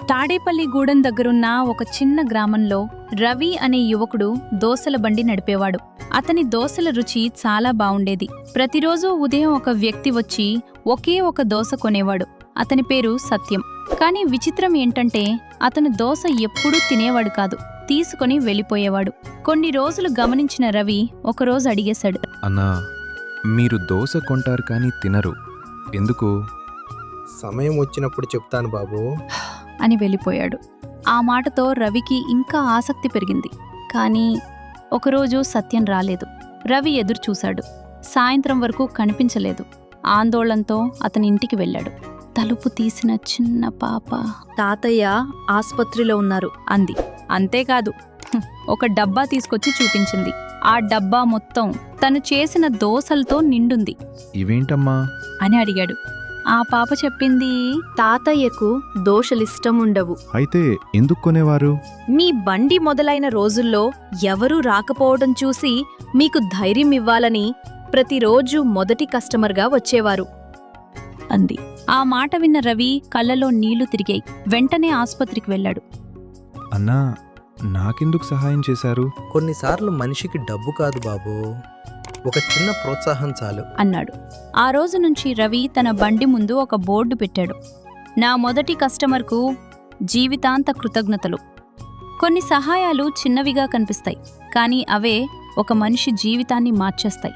తాడేపల్లిగూడెం దగ్గరున్న ఒక చిన్న గ్రామంలో రవి అనే యువకుడు దోసల బండి నడిపేవాడు. అతని దోసల రుచి చాలా బావుండేది. ప్రతిరోజూ ఉదయం ఒక వ్యక్తి వచ్చి ఒకే ఒక దోస కొనేవాడు. అతని పేరు సత్యం. కాని విచిత్రం ఏంటంటే అతను దోస ఎప్పుడూ తినేవాడు కాదు, తీసుకొని వెళ్ళిపోయేవాడు. కొన్ని రోజులు గమనించిన రవి ఒకరోజు అడిగేశాడు, అన్నా, మీరు దోశ కొంటారు కానీ తినరు, ఎందుకు? సమయం వచ్చినప్పుడు చెప్తాను బాబు అని వెళ్ళిపోయాడు. ఆ మాటతో రవికి ఇంకా ఆసక్తి పెరిగింది. కానీ ఒకరోజు సత్యం రాలేదు. రవి ఎదురుచూశాడు. సాయంత్రం వరకు కనిపించలేదు. ఆందోళనతో అతని ఇంటికి వెళ్ళాడు. తలుపు తీసిన చిన్న పాప, తాతయ్య ఆస్పత్రిలో ఉన్నారు అంది. అంతేకాదు, ఒక డబ్బా తీసుకొచ్చి చూపించింది. ఆ డబ్బా మొత్తం తను చేసిన దోసలతో నిండుంది. ఇవేంటమ్మా? అని అడిగాడు. ఆ పాప చెప్పింది, తాతయ్యకు దోశలిష్టం ఉండవు. అయితే ఎందుకు కొనేవారు? మీ బండి మొదలైన రోజుల్లో ఎవరూ రాకపోవడం చూసి మీకు ధైర్యం ఇవ్వాలని ప్రతిరోజు మొదటి కస్టమర్గా వచ్చేవారు అంది. ఆ మాట విన్న రవి కళ్ళలో నీళ్లు తిరిగాయి. వెంటనే ఆస్పత్రికి వెళ్ళాడు. అన్నా, నాకెందుకు సహాయం చేశారు? కొన్నిసార్లు మనిషికి డబ్బు కాదు బాబు, ఒక చిన్న ప్రోత్సాహం చాలు అన్నాడు. ఆ రోజు నుంచి రవి తన బండి ముందు ఒక బోర్డు పెట్టాడు. నా మొదటి కస్టమర్కు జీవితాంత కృతజ్ఞతలు. కొన్ని సహాయాలు చిన్నవిగా కనిపిస్తాయి, కానీ అవే ఒక మనిషి జీవితాన్ని మార్చేస్తాయి.